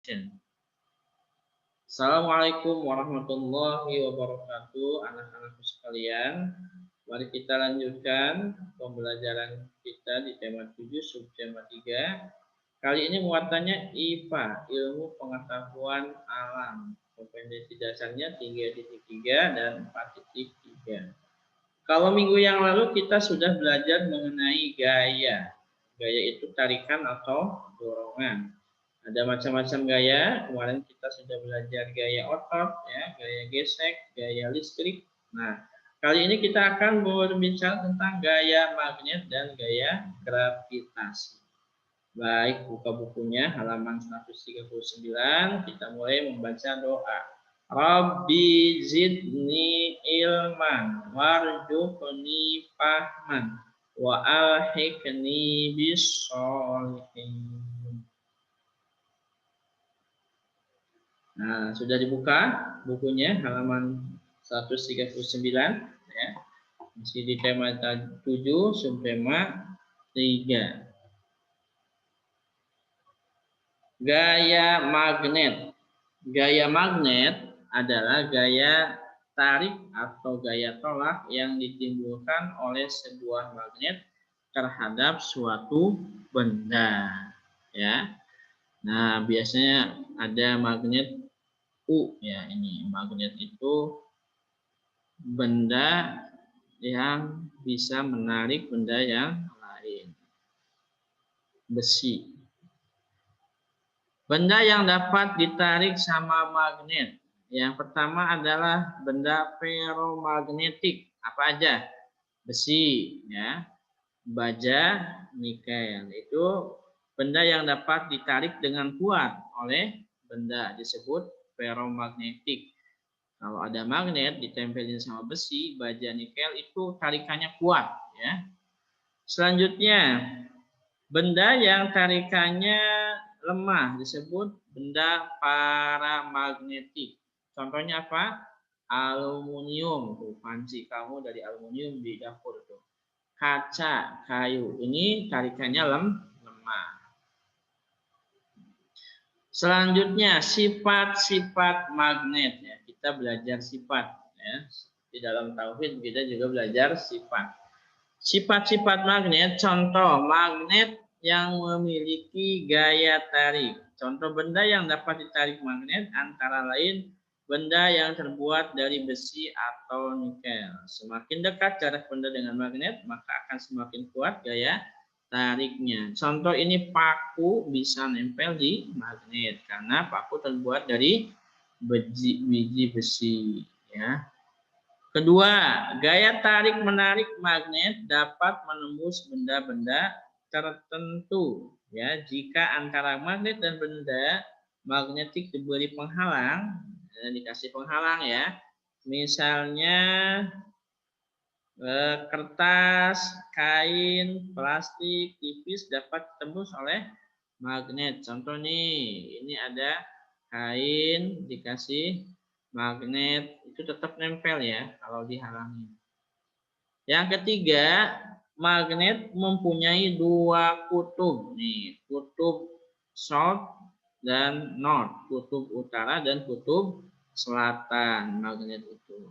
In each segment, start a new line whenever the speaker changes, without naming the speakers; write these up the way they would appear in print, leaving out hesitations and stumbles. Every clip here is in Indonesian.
action. Assalamualaikum warahmatullahi wabarakatuh, anak-anakku sekalian. Mari kita lanjutkan pembelajaran kita di tema 7 subtema 3. Kali ini muatannya IPA, ilmu pengetahuan alam. Kompetensi dasarnya 3.3 dan 4.3. Kalau minggu yang lalu kita sudah belajar mengenai gaya. Gaya itu tarikan atau dorongan. Ada macam-macam gaya. Kemarin kita sudah belajar gaya otot, ya, gaya gesek, gaya listrik. Nah, kali ini kita akan berbicara tentang gaya magnet dan gaya gravitasi. Baik, buka bukunya halaman 139. Kita mulai membaca doa. Rabbi zidni ilman warzuqni fahman wa alhiqni bis sholihin. Nah, sudah dibuka bukunya halaman 139 ya. Masih di tema 7 subtema 3. Gaya magnet. Gaya magnet adalah gaya tarik atau gaya tolak yang ditimbulkan oleh sebuah magnet terhadap suatu benda ya. Nah, biasanya ada magnet U ya, ini magnet itu benda yang bisa menarik benda yang lain. Besi. Benda yang dapat ditarik sama magnet. Yang pertama adalah benda ferromagnetik. Apa aja? Besi ya, baja, nikel. Itu benda yang dapat ditarik dengan kuat oleh benda disebut ferromagnetik. Kalau ada magnet ditempelin sama besi, baja, nikel itu tarikannya kuat ya. Selanjutnya, benda yang tarikannya lemah disebut benda paramagnetik. Contohnya apa? Aluminium. Tuh, panci kamu dari aluminium di dapur tuh. Kaca, kayu. Ini tarikannya lemah. Selanjutnya sifat-sifat magnet ya. Kita belajar sifat ya. Di dalam tauhid kita juga belajar sifat. Sifat-sifat magnet, contoh magnet yang memiliki gaya tarik. Contoh benda yang dapat ditarik magnet antara lain benda yang terbuat dari besi atau nikel. Semakin dekat jarak benda dengan magnet, maka akan semakin kuat gaya tariknya. Contoh ini paku bisa nempel di magnet karena paku terbuat dari biji besi ya. Kedua, gaya tarik menarik magnet dapat menembus benda-benda tertentu ya. Jika antara magnet dan benda magnetik diberi penghalang, dikasih penghalang ya. Misalnya kertas, kain, plastik tipis dapat ditembus oleh magnet. Contoh nih, ini ada kain dikasih magnet, itu tetap nempel ya kalau dihalangi. Yang ketiga, magnet mempunyai dua kutub. Nih, kutub south dan north, kutub utara dan kutub selatan magnet itu.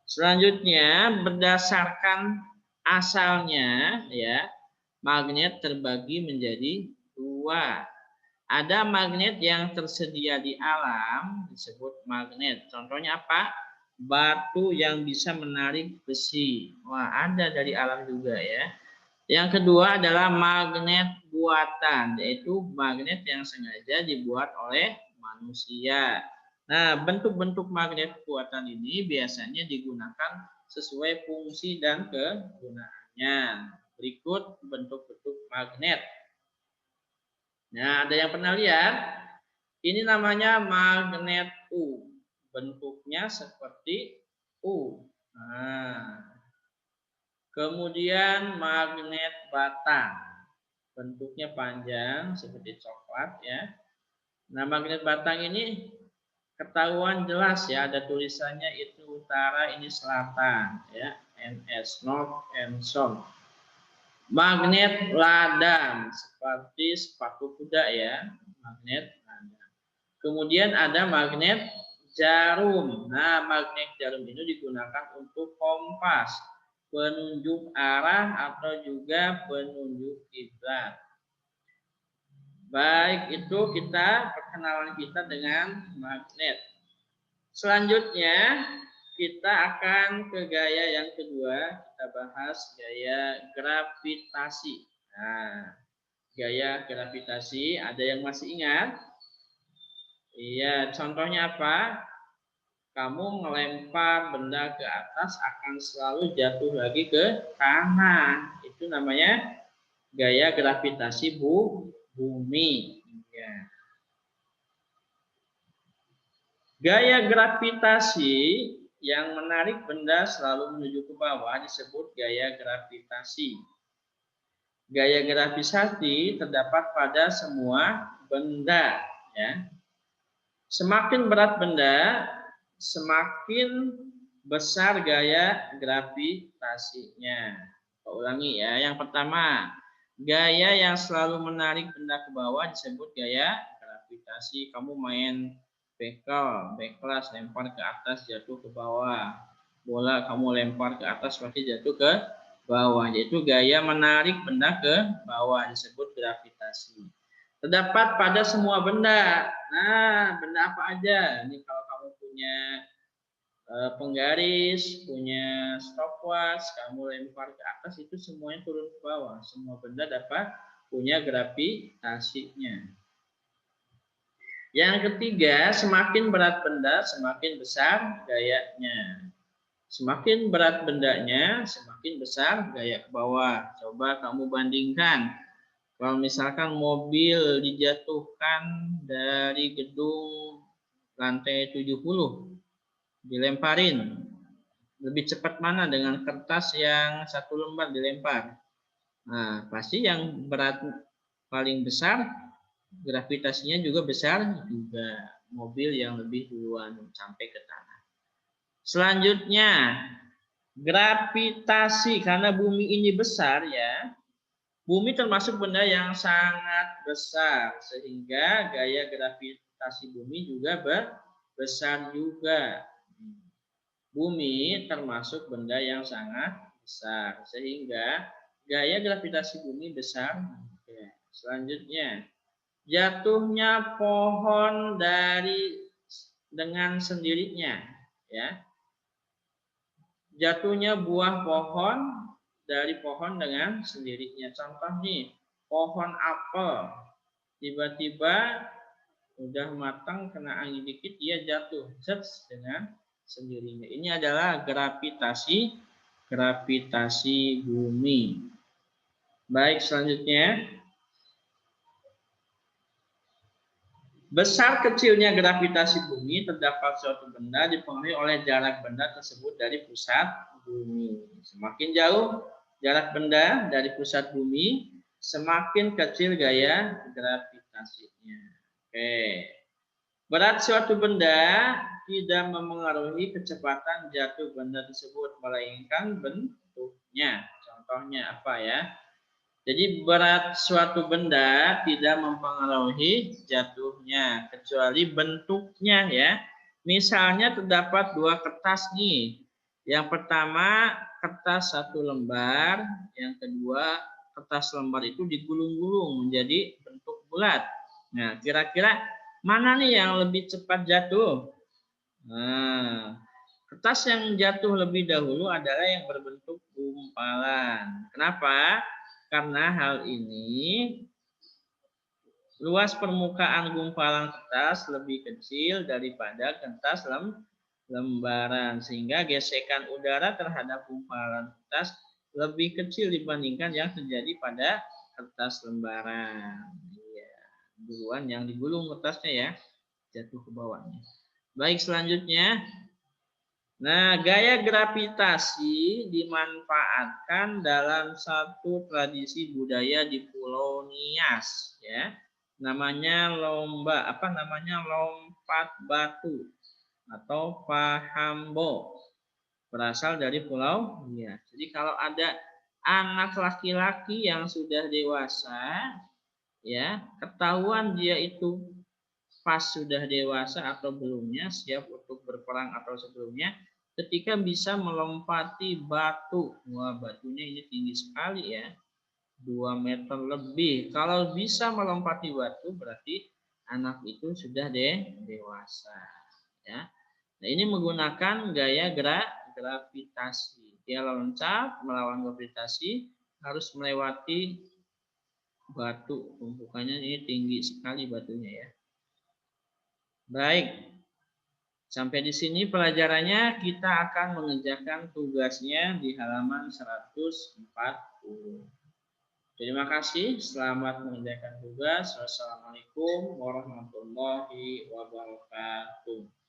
Selanjutnya, berdasarkan asalnya ya, magnet terbagi menjadi dua. Ada magnet yang tersedia di alam disebut magnet. Contohnya apa? Batu yang bisa menarik besi. Wah, ada dari alam juga ya. Yang kedua adalah magnet buatan, yaitu magnet yang sengaja dibuat oleh manusia. Nah, bentuk-bentuk magnet buatan ini biasanya digunakan sesuai fungsi dan kegunaannya. Berikut bentuk-bentuk magnet. Nah, ada yang pernah lihat? Ini namanya magnet U. Bentuknya seperti U. Nah, kemudian magnet batang. Bentuknya panjang seperti coklat ya. Nah, magnet batang ini ketahuan jelas ya, ada tulisannya itu utara, ini selatan ya, NS, North and South. Magnet ladang seperti sepatu kuda ya, magnet ladang. Kemudian ada magnet jarum. Nah, magnet jarum ini digunakan untuk kompas, penunjuk arah atau juga penunjuk kiblat. Baik, itu perkenalan kita dengan magnet. Selanjutnya kita akan ke gaya yang kedua. Kita bahas gaya gravitasi. Nah, gaya gravitasi ada yang masih ingat? Iya, contohnya apa? Kamu melempar benda ke atas akan selalu jatuh lagi ke tanah. Itu namanya gaya gravitasi bumi. Ya. Gaya gravitasi yang menarik benda selalu menuju ke bawah disebut gaya gravitasi. Gaya gravitasi terdapat pada semua benda. Ya. Semakin berat benda, semakin besar gaya gravitasinya. Kita ulangi ya. Yang pertama, gaya yang selalu menarik benda ke bawah disebut gaya gravitasi. Kamu main backlas, lempar ke atas, jatuh ke bawah. Bola kamu lempar ke atas, pasti jatuh ke bawah. Yaitu gaya menarik benda ke bawah disebut gravitasi. Terdapat pada semua benda. Nah, benda apa aja? Ini kalau kamu punya penggaris, punya stopwatch, kamu lempar ke atas, itu semuanya turun ke bawah. Semua benda dapat punya gravitasinya. Yang ketiga, semakin berat benda, semakin besar gayanya. Semakin berat bendanya, semakin besar gaya ke bawah. Coba kamu bandingkan. Kalau misalkan mobil dijatuhkan dari gedung lantai 70, dilemparin, lebih cepat mana dengan kertas yang satu lembar dilempar? Nah, pasti yang berat paling besar, gravitasinya juga besar juga. Mobil yang lebih duluan sampai ke tanah. Selanjutnya, gravitasi, karena bumi ini besar ya. Bumi termasuk benda yang sangat besar, sehingga gaya gravitasi bumi juga besar juga. Bumi termasuk benda yang sangat besar, sehingga gaya gravitasi bumi besar. Selanjutnya, jatuhnya pohon dengan sendirinya, ya. Jatuhnya buah pohon dari pohon dengan sendirinya. Contoh nih, pohon apel. Tiba-tiba udah matang, kena angin dikit, dia jatuh. Dengan sendirinya. Ini adalah gravitasi bumi. Baik, selanjutnya. Besar kecilnya gravitasi bumi terdapat suatu benda dipengaruhi oleh jarak benda tersebut dari pusat bumi. Semakin jauh jarak benda dari pusat bumi, semakin kecil gaya gravitasinya. Oke. Berat suatu benda tidak memengaruhi kecepatan jatuh benda tersebut, melainkan bentuknya. Contohnya apa ya? Jadi berat suatu benda tidak mempengaruhi jatuhnya, kecuali bentuknya ya. Misalnya terdapat dua kertas nih. Yang pertama kertas satu lembar, yang kedua kertas lembar itu digulung-gulung menjadi bentuk bulat. Nah, kira-kira mana nih yang lebih cepat jatuh? Nah, kertas yang jatuh lebih dahulu adalah yang berbentuk gumpalan. Kenapa? Karena hal ini luas permukaan gumpalan kertas lebih kecil daripada kertas lembaran, sehingga gesekan udara terhadap gumpalan kertas lebih kecil dibandingkan yang terjadi pada kertas lembaran. Ya, duluan yang digulung kertasnya ya, jatuh ke bawahnya. Baik, selanjutnya. Nah, gaya gravitasi dimanfaatkan dalam satu tradisi budaya di Pulau Nias, ya. Namanya lompat batu atau pahambo. Berasal dari Pulau Nias. Jadi kalau ada anak laki-laki yang sudah dewasa, ya, ketahuan dia itu pas sudah dewasa atau belumnya, siap untuk berperang atau sebelumnya, ketika bisa melompati batu. Wah, batunya ini tinggi sekali ya, 2 meter lebih. Kalau bisa melompati batu berarti anak itu sudah dewasa ya. Nah, ini menggunakan gaya gravitasi. Dia loncat melawan gravitasi harus melewati batu. Tumpukannya ini tinggi sekali batunya ya. Baik, sampai di sini pelajarannya. Kita akan mengerjakan tugasnya di halaman 140. Terima kasih, selamat mengerjakan tugas. Wassalamualaikum warahmatullahi wabarakatuh.